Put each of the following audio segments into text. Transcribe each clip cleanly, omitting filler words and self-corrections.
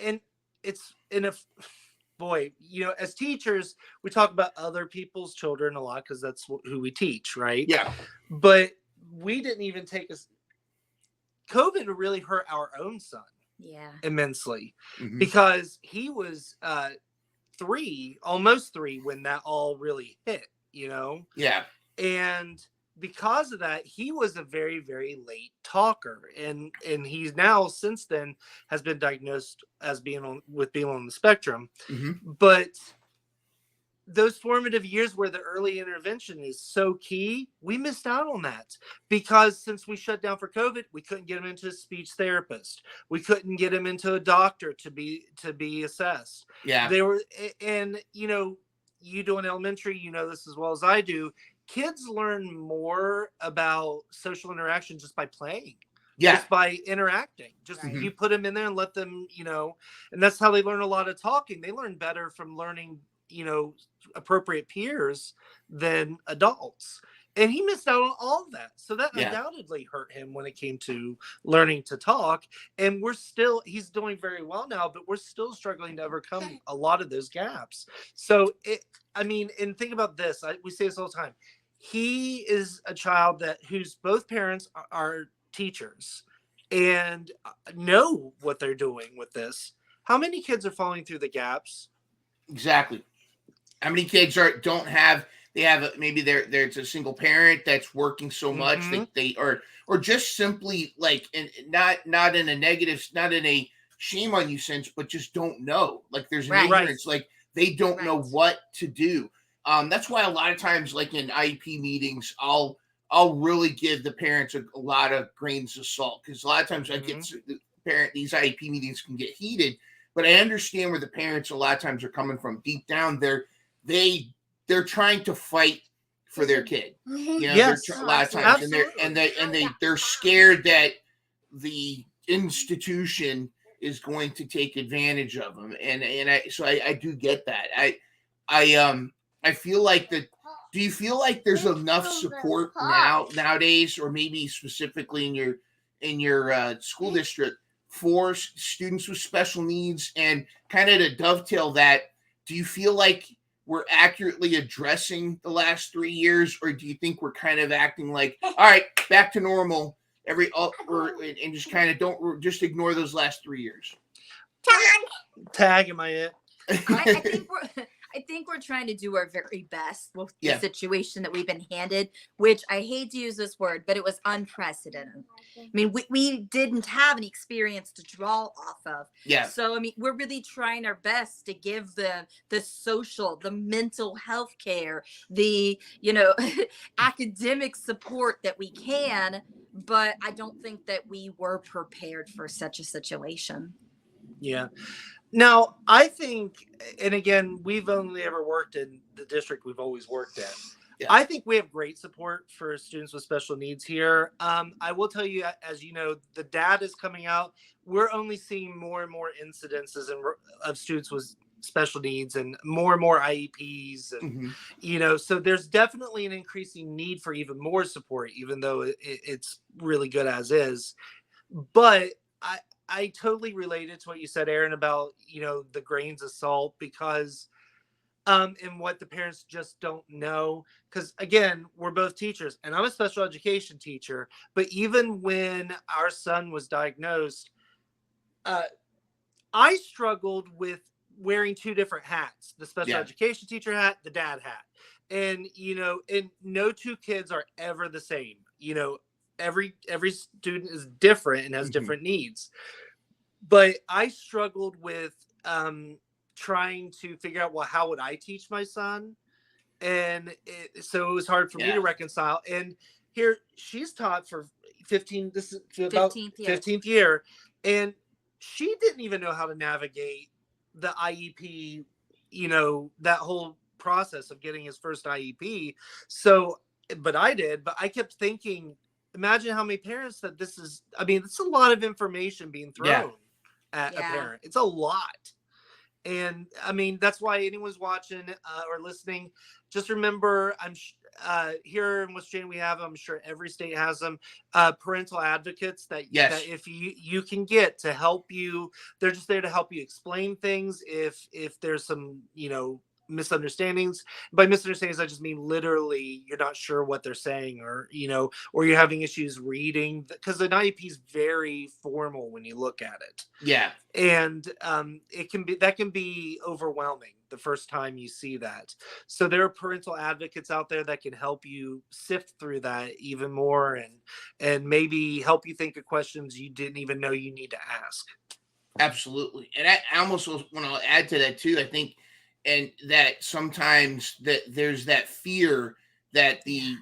and it's in a boy, as teachers, we talk about other people's children a lot because that's who we teach, right? Yeah. But we didn't even take us. COVID really hurt our own son Yeah. immensely Mm-hmm. because he was almost 3 when that all really hit, Yeah. and because of that, he was a very, very late talker, and he's now since then has been diagnosed as being on the spectrum. Mm-hmm. But those formative years where the early intervention is so key, we missed out on that because since we shut down for COVID, we couldn't get him into a speech therapist. We couldn't get him into a doctor to be assessed. Yeah. They were, and you do an elementary, this as well as I do. Kids learn more about social interaction just by playing. Yeah. Just by interacting. Just Right. you put them in there and let them, and that's how they learn a lot of talking. They learn better from learning, appropriate peers than adults. And he missed out on all of that. So that undoubtedly hurt him when it came to learning to talk. And he's doing very well now, but we're still struggling to overcome a lot of those gaps. So and think about this. We say this all the time. He is a child whose both parents are teachers and know what they're doing with this. How many kids are falling through the gaps? Exactly. How many kids maybe it's a single parent that's working so much that they or just simply like, and not in a negative, not in a shame on you sense, but just don't know. Like there's an ignorance, like they don't know what to do. That's why a lot of times, like in IEP meetings, I'll really give the parents a lot of grains of salt because a lot of times I get these IEP meetings can get heated, but I understand where the parents a lot of times are coming from. Deep down, they're trying to fight for their kid. Yes, a lot of times, absolutely. they're scared that the institution is going to take advantage of them, and I do get that. I feel like that. Do you feel like there's enough support nowadays, or maybe specifically in your school district for students with special needs? And kind of to dovetail that, do you feel like we're accurately addressing the last 3 years, or do you think we're kind of acting like, all right, back to normal and just kind of just ignore those last 3 years? Tag, am I it? I think we're trying to do our very best with the situation that we've been handed, which I hate to use this word, but it was unprecedented. I mean, we didn't have any experience to draw off of. Yeah. So, I mean, we're really trying our best to give the social, the mental health care, the, academic support that we can, but I don't think that we were prepared for such a situation. Yeah. Now, I think, and again, we've only ever worked in the district we've always worked in. Yeah. I think we have great support for students with special needs here. I will tell you, as you know, the data is coming out. We're only seeing more and more incidences of students with special needs and more IEPs. And, so there's definitely an increasing need for even more support, even though it's really good as is. But I totally related to what you said, Aaron, about, the grains of salt because, and what the parents just don't know. Because again, we're both teachers and I'm a special education teacher, but even when our son was diagnosed, I struggled with wearing 2 different hats, the special education teacher hat, the dad hat. And, and no 2 kids are ever the same, every student is different and has different needs. But I struggled with trying to figure out, well, how would I teach my son? And so it was hard for me to reconcile. And here she's taught for 15th year. And she didn't even know how to navigate the IEP, that whole process of getting his first IEP. So, but I did, but I kept thinking, imagine how many parents that it's a lot of information being thrown at a parent. It's a lot. And that's why anyone's watching or listening, just remember, here in West Virginia, we have, I'm sure every state has them, parental advocates that if you can get to help you, they're just there to help you explain things. If there's some, misunderstandings. By misunderstandings, I just mean literally you're not sure what they're saying, or you're having issues reading, because an IEP is very formal when you look at it. Yeah. And that can be overwhelming the first time you see that. So there are parental advocates out there that can help you sift through that even more, and maybe help you think of questions you didn't even know you need to ask. Absolutely. And I almost want to add to that too. I think, and that sometimes that there's that fear that the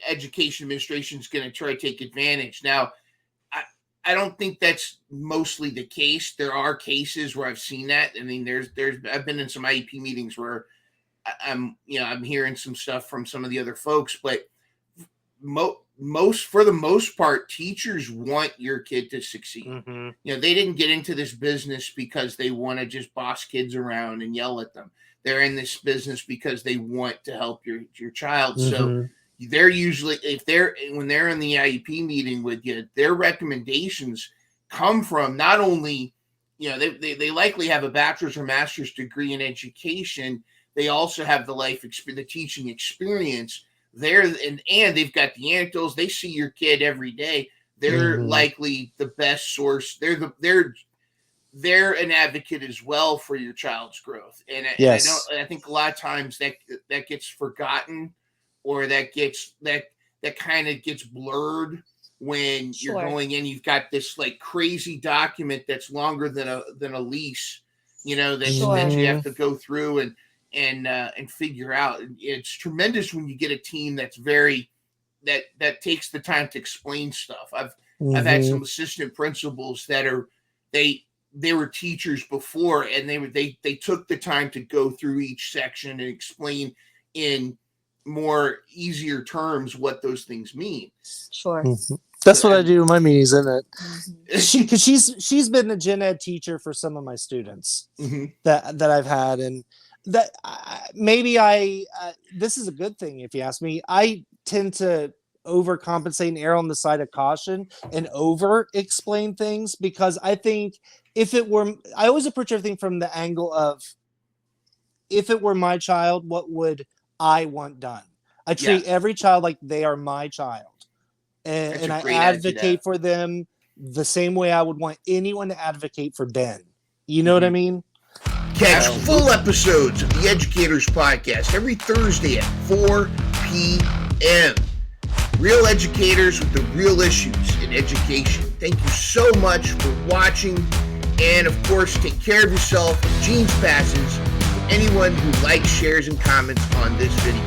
education administration is going to try to take advantage. Now, I don't think that's mostly the case. There are cases where I've seen that. I mean, I've been in some IEP meetings where I'm hearing some stuff from some of the other folks, but for the most part, teachers want your kid to succeed. Mm-hmm. They didn't get into this business because they want to just boss kids around and yell at them. They're in this business because they want to help your child. Mm-hmm. So they're usually, when they're in the IEP meeting with you, their recommendations come from not only, they likely have a bachelor's or master's degree in education. They also have the teaching experience there, and they've got the anecdotes. They see your kid every day. They're likely the best source. They're an advocate as well for your child's growth. And I think a lot of times that gets forgotten, or that kind of gets blurred when you're going in. You've got this like crazy document that's longer than a lease, that you have to go through and figure out. It's tremendous when you get a team that's that takes the time to explain stuff. I've had some assistant principals that they were teachers before, and they took the time to go through each section and explain in more easier terms what those things mean. Sure. Mm-hmm. That's what I do in my meetings, isn't it? Because she's been a gen ed teacher for some of my students that I've had, and that maybe this is a good thing if you ask me. I tend to overcompensate and err on the side of caution and over explain things, because I think I always approach everything from the angle of, if it were my child, what would I want done? I treat every child like they are my child, and I advocate for them the same way I would want anyone to advocate for Ben. You know what I mean? Catch full episodes of the Educators podcast every Thursday at 4 p.m. Real educators with the real issues in education. Thank you so much for watching. And of course, take care of yourself. Jeans passes to anyone who likes, shares, and comments on this video.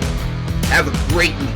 Have a great week.